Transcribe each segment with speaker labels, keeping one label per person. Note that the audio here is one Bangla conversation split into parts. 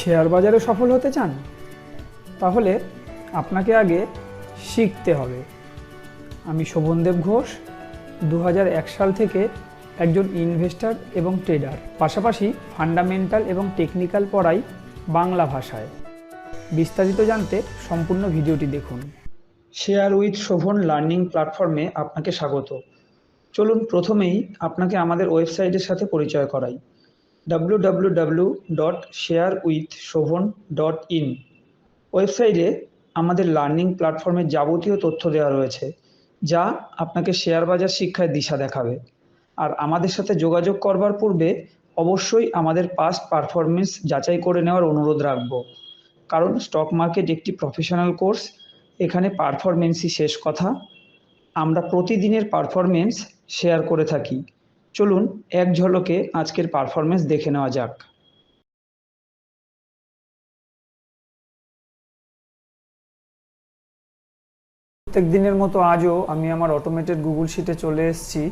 Speaker 1: শেয়ার বাজারে সফল হতে চান? তাহলে আপনাকে আগে শিখতে হবে। আমি শোভনদেব ঘোষ, 2001 সাল থেকে একজন ইনভেস্টর এবং ট্রেডার, পাশাপাশি ফান্ডামেন্টাল এবং টেকনিক্যাল পড়াই বাংলা ভাষায়। বিস্তারিত জানতে সম্পূর্ণ ভিডিওটি দেখুন। শেয়ার উইথ শোভন লার্নিং প্ল্যাটফর্মে আপনাকে স্বাগত। চলুন প্রথমেই আপনাকে আমাদের ওয়েবসাইটের সাথে পরিচয় করাই। www.sharewithshobhan.in ওয়েবসাইটে আমাদের লার্নিং প্ল্যাটফর্মের যাবতীয় তথ্য দেওয়া রয়েছে, যা আপনাকে শেয়ার বাজার শিক্ষায় দিশা দেখাবে। আর আমাদের সাথে যোগাযোগ করবার পূর্বে অবশ্যই আমাদের পাস্ট পারফরমেন্স যাচাই করে নেওয়ার অনুরোধ রাখব, কারণ স্টক মার্কেট একটি প্রফেশনাল কোর্স। এখানে পারফরমেন্সই শেষ কথা। আমরা প্রতিদিনের পারফরমেন্স শেয়ার করে থাকি। চলুন এক ঝলকে আজকের পারফরমেন্স দেখে নেওয়া যাক। প্রত্যেক দিনের মতো আজও আমি আমার অটোমেটেড গুগল শিটে চলে এসেছি।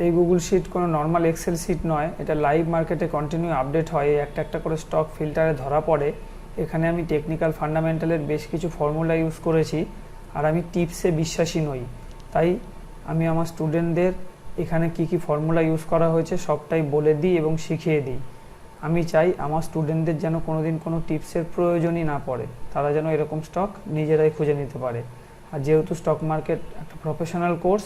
Speaker 1: এই গুগল শিট কোনো নর্মাল এক্সেল শিট নয়, এটা লাইভ মার্কেটে কন্টিনিউ আপডেট হয়, একটা একটা করে স্টক ফিল্টারে ধরা পড়ে। এখানে আমি টেকনিক্যাল ফান্ডামেন্টালের বেশ কিছু ফর্মুলা ইউজ করেছি, আর আমি টিপসে বিশ্বাসী নই। তাই আমি আমার স্টুডেন্টদের এখানে কি কি ফর্মুলা ইউজ করা হয়েছে সবটাই বলে দিই এবং শিখিয়ে দিই। আমি চাই আমার স্টুডেন্টদের যেন কোনোদিন কোনো টিপসের প্রয়োজনই না পড়ে, তারা যেন এরকম স্টক নিজেরাই খুঁজে নিতে পারে। আর যেহেতু স্টক মার্কেট একটা প্রফেশনাল কোর্স,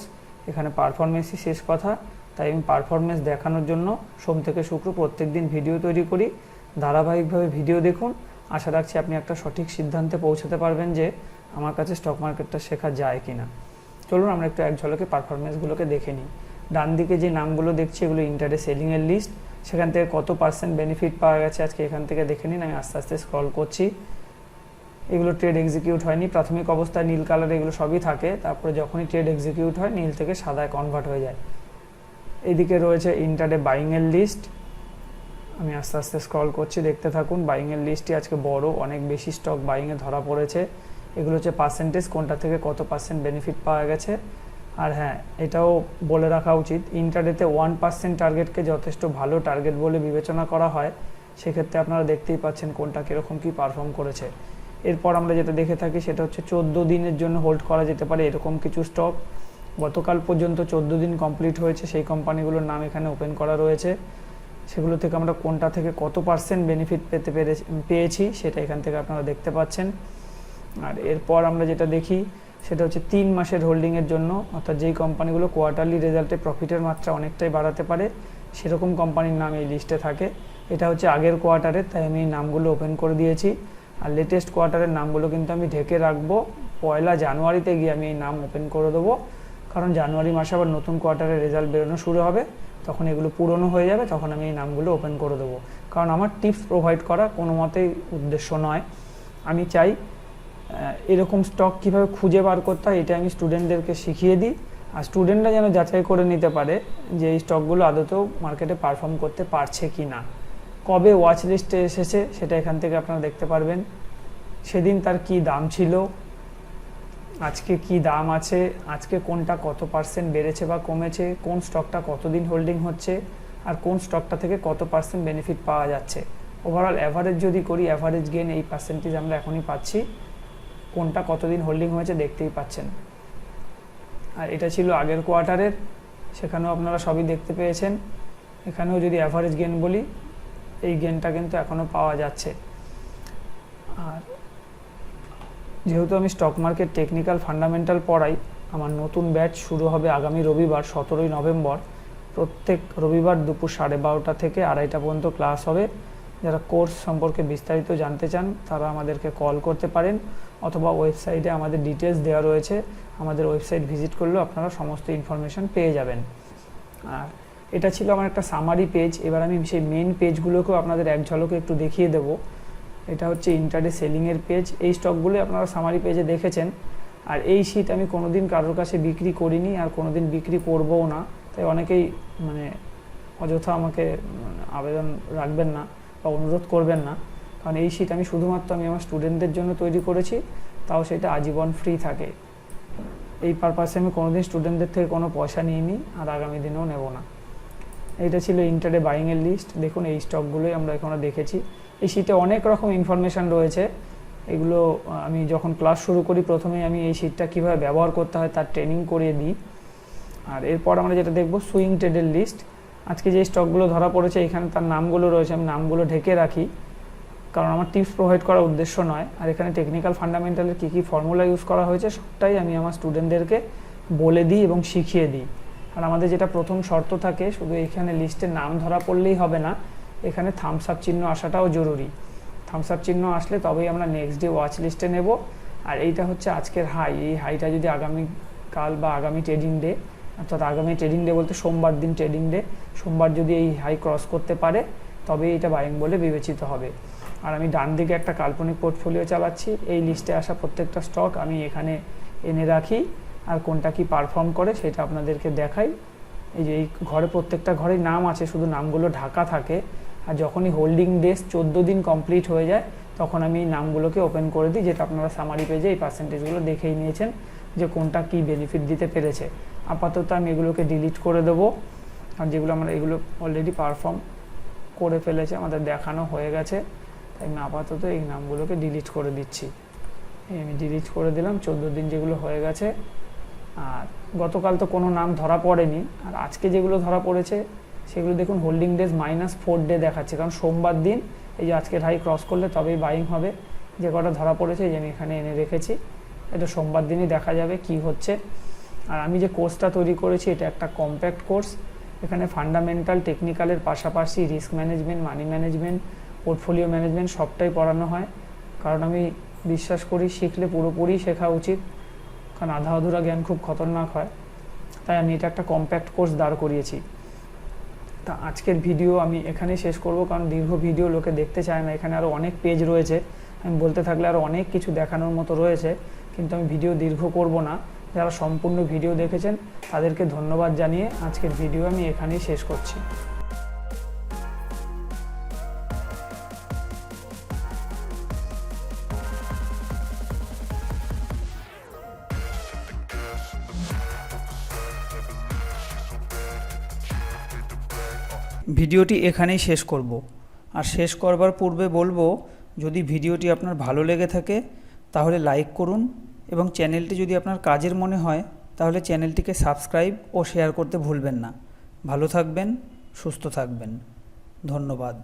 Speaker 1: এখানে পারফরমেন্সই শেষ কথা, তাই আমি পারফরমেন্স দেখানোর জন্য সোম থেকে শুক্র প্রত্যেক দিন ভিডিও তৈরি করি। ধারাবাহিকভাবে ভিডিও দেখুন, আশা রাখছি আপনি একটা সঠিক সিদ্ধান্তে পৌঁছাতে পারবেন যে আমার কাছে স্টক মার্কেটটা শেখা যায় কিনা। চলুন আমরা একটু এক ঝলকে পারফরমেন্সগুলোকে দেখে নিই। ডান দিকে যে নামগুলো দেখছি এগুলো ইন্টারডে সেলিংয়ের লিস্ট, সেখান থেকে কত পার্সেন্ট বেনিফিট পাওয়া গেছে আজকে এখান থেকে দেখে নিন। আমি আস্তে আস্তে স্ক্রল করছি। এগুলো ট্রেড এক্সিকিউট হয়নি, প্রাথমিক অবস্থায় নীল কালার এগুলো সবই থাকে, তারপরে যখনই ট্রেড এক্সিকিউট হয় নীল থেকে সাদায় কনভার্ট হয়ে যায়। এইদিকে রয়েছে ইন্টারডে বাইংয়ের লিস্ট, আমি আস্তে আস্তে স্ক্রল করছি, দেখতে থাকুন। বাইংয়ের লিস্টটি আজকে বড়, অনেক বেশি স্টক বাইংয়ে ধরা পড়েছে। এগুলো হচ্ছে পার্সেন্টেজ, কোনটা থেকে কত পার্সেন্ট বেনিফিট পাওয়া গেছে। আর হ্যাঁ, এটাও বলে রাখা উচিত, ইন্টারডেতে 1% টার্গেটকে যথেষ্ট ভালো টার্গেট বলে বিবেচনা করা হয়। সেক্ষেত্রে আপনারা দেখতেই পাচ্ছেন কোনটা কীরকম কী পারফর্ম করেছে। এরপর আমরা যেটা দেখে থাকি সেটা হচ্ছে 14 দিনের জন্য হোল্ড করা যেতে পারে এরকম কিছু স্টক। গতকাল পর্যন্ত 14 দিন কমপ্লিট হয়েছে, সেই কোম্পানিগুলোর নাম এখানে ওপেন করা রয়েছে। সেগুলো থেকে আমরা কোনটা থেকে কত পার্সেন্ট বেনিফিট পেয়েছি সেটা এখান থেকে আপনারা দেখতে পাচ্ছেন। আর এরপর আমরা যেটা দেখি সেটা হচ্ছে 3 মাসের হোল্ডিংয়ের জন্য, অর্থাৎ যেই কোম্পানিগুলো কোয়ার্টারলি রেজাল্টে প্রফিটের মাত্রা অনেকটাই বাড়াতে পারে সেরকম কোম্পানির নাম এই লিস্টে থাকে। এটা হচ্ছে আগের কোয়ার্টারের, তাই আমি এই নামগুলো ওপেন করে দিয়েছি। আর লেটেস্ট কোয়ার্টারের নামগুলো কিন্তু আমি ঢেকে রাখবো। 1 জানুয়ারিতে গিয়ে আমি এই নাম ওপেন করে দেবো, কারণ জানুয়ারি মাসে আবার নতুন কোয়ার্টারের রেজাল্ট বেরোনো শুরু হবে, তখন এগুলো পুরনো হয়ে যাবে, তখন আমি এই নামগুলো ওপেন করে দেবো। কারণ আমার টিপস প্রোভাইড করা কোনো মতেই উদ্দেশ্য নয়। আমি চাই এরকম স্টক কীভাবে খুঁজে বার করতে হয় এটা আমি স্টুডেন্টদেরকে শিখিয়ে দিই, আর স্টুডেন্টরা যেন যাচাই করে নিতে পারে যে এই স্টকগুলো আদতেও মার্কেটে পারফর্ম করতে পারছে কি না। কবে ওয়াচ লিস্টে এসেছে সেটা এখান থেকে আপনারা দেখতে পারবেন, সেদিন তার কি দাম ছিল, আজকে কি দাম আছে, আজকে কোনটা কত পার্সেন্ট বেড়েছে বা কমেছে, কোন স্টকটা কতদিন হোল্ডিং হচ্ছে, আর কোন স্টকটা থেকে কত পার্সেন্ট বেনিফিট পাওয়া যাচ্ছে। ওভারঅল অ্যাভারেজ যদি করি, অ্যাভারেজ গেন এই পার্সেন্টেজ আমরা এখনই পাচ্ছি, কোনটা কতদিন হোল্ডিং হয়েছে দেখতেই পাচ্ছেন। আর এটা ছিল আগের কোয়ার্টারের, সেখানেও আপনারা সবই দেখতে পেয়েছেন। এখানেও যদি অ্যাভারেজ গেন বলি, এই গেনটা কিন্তু এখনও পাওয়া যাচ্ছে। আর যেহেতু আমি স্টক মার্কেট টেকনিক্যাল ফান্ডামেন্টাল পড়াই, আমার নতুন ব্যাচ শুরু হবে আগামী রবিবার 17 নভেম্বর। প্রত্যেক রবিবার দুপুর 12:30 থেকে 2:30 পর্যন্ত ক্লাস হবে। যারা কোর্স সম্পর্কে বিস্তারিত জানতে চান তারা আমাদেরকে কল করতে পারেন, অথবা ওয়েবসাইটে আমাদের ডিটেলস দেওয়া রয়েছে, আমাদের ওয়েবসাইট ভিজিট করলেও আপনারা সমস্ত ইনফরমেশান পেয়ে যাবেন। আর এটা ছিল আমার একটা সামারি পেজ। এবার আমি সেই মেন পেজগুলোকেও আপনাদের এক ঝলকে একটু দেখিয়ে দেবো। এটা হচ্ছে ইন্টারডে সেলিংয়ের পেজ। এই স্টকগুলো আপনারা সামারি পেজে দেখেছেন। আর এই শিট আমি কোনোদিন কারোর কাছে বিক্রি করিনি, আর কোনোদিন বিক্রি করবও না। তাই অনেকেই অযথা আমাকে আবেদন রাখবেন না বা অনুরোধ করবেন না, কারণ এই শিট আমি শুধুমাত্র আমার স্টুডেন্টদের জন্য তৈরি করেছি, তাও সেটা আজীবন ফ্রি থাকে। এই পারপাসে আমি কোনোদিন স্টুডেন্টদের থেকে কোনো পয়সা নিইনি, আর আগামী দিনেও নেব না। এইটা ছিল ইন্টারডে বাইংয়ের লিস্ট। দেখুন এই স্টকগুলোই আমরা এখানে দেখেছি। এই শিটে অনেক রকম ইনফরমেশান রয়েছে। এগুলো আমি যখন ক্লাস শুরু করি প্রথমেই আমি এই শিটটা কীভাবে ব্যবহার করতে হয় তার ট্রেনিং করিয়ে দিই। আর এরপর আমরা যেটা দেখব সুইং ট্রেডের লিস্ট। আজকে যে স্টকগুলো ধরা পড়েছে এখানে তার নামগুলো রয়েছে, আমি নামগুলো ঢেকে রাখি কারণ আমার টিপস প্রোভাইড করার উদ্দেশ্য নয়। আর এখানে টেকনিক্যাল ফান্ডামেন্টালের কী কী ফর্মুলা ইউজ করা হয়েছে সবটাই আমি আমার স্টুডেন্টদেরকে বলে দিই এবং শিখিয়ে দিই। আর আমাদের যেটা প্রথম শর্ত থাকে, শুধু এখানে লিস্টে নাম ধরা পড়লেই হবে না, এখানে থামস আপ চিহ্ন আসাটাও জরুরি। থামস আপ চিহ্ন আসলে তবেই আমরা নেক্সট ডে ওয়াচ লিস্টে নেব। আর এইটা হচ্ছে আজকের হাই, এই হাইটা যদি আগামীকাল বা আগামী ট্রেডিং ডে, অর্থাৎ আগামী ট্রেডিং ডে বলতে সোমবার দিন ট্রেডিং ডে, সোমবার যদি এই হাই ক্রস করতে পারে তবেই এটা বাইং বলে বিবেচিত হবে। আর আমি ডান দিকে একটা কাল্পনিক পোর্টফোলিও চালাচ্ছি, এই লিস্টে আসা প্রত্যেকটা স্টক আমি এখানে এনে রাখি আর কোনটা কি পারফর্ম করে সেটা আপনাদেরকে দেখাই। এই যে এই ঘরে প্রত্যেকটা ঘরেই নাম আছে, শুধু নামগুলো ঢাকা থাকে। আর যখনই হোল্ডিং ডেজ 14 দিন কমপ্লিট হয়ে যায় তখন আমি এই নামগুলোকে ওপেন করে দিই, যেটা আপনারা সামারি পেজে এই পার্সেন্টেজগুলো দেখেই নিয়েছেন যে কোনটা কি বেনিফিট দিতে পেরেছে। আপাতত আমি এগুলোকে ডিলিট করে দেবো, আর যেগুলো আমরা এগুলো অলরেডি পারফর্ম করে ফেলেছে, আমাদের দেখানো হয়ে গেছে, তাই আমি আপাতত এই নামগুলোকে ডিলিট করে দিচ্ছি। এই আমি ডিলিট করে দিলাম 14 দিন যেগুলো হয়ে গেছে। আর গতকাল তো কোনো নাম ধরা পড়েনি, আর আজকে যেগুলো ধরা পড়েছে সেগুলো দেখুন হোল্ডিং ডেজ -4 ডে দেখাচ্ছে, কারণ সোমবার দিন এই যে আজকের হাই ক্রস করলে তবেই বাইং হবে। যে কটা ধরা পড়েছে যে আমি এখানে এনে রেখেছি, এটা সোমবার দিনই দেখা যাবে কি হচ্ছে। আর আমি যে কোর্সটা তৈরি করেছি এটা একটা কম্প্যাক্ট কোর্স, এখানে ফান্ডামেন্টাল টেকনিক্যালের পাশাপাশি risk management, money management, portfolio management সবটাই পড়ানো হয়। কারণ আমি বিশ্বাস করি শিখলে পুরোপুরি শেখা উচিত, কারণ আধা আধুরা জ্ঞান খুব খতরনাক হয়। তাই আমি এটা একটা কম্প্যাক্ট কোর্স দাঁড় করিয়েছি। তা আজকের ভিডিও আমি এখানেই শেষ করব, কারণ দীর্ঘ ভিডিও লোকে দেখতে চায় না। এখানে আরও অনেক পেজ রয়েছে, আমি বলতে থাকলে আরও অনেক কিছু দেখানোর মতো রয়েছে, কিন্তু আমি ভিডিও দীর্ঘ করব না। যারা সম্পূর্ণ ভিডিও দেখেছেন তাদেরকে ধন্যবাদ জানিয়ে আজকের ভিডিও আমি এখানেই শেষ করছি। ভিডিওটি এখানেই শেষ করব, আর শেষ করবার পূর্বে বলবো, যদি ভিডিওটি আপনার ভালো লেগে থাকে তাহলে লাইক করুন, এবং চ্যানেলটি যদি আপনার কাজের মনে হয় তাহলে চ্যানেলটিকে সাবস্ক্রাইব ও শেয়ার করতে ভুলবেন না। ভালো থাকবেন, সুস্থ থাকবেন, ধন্যবাদ।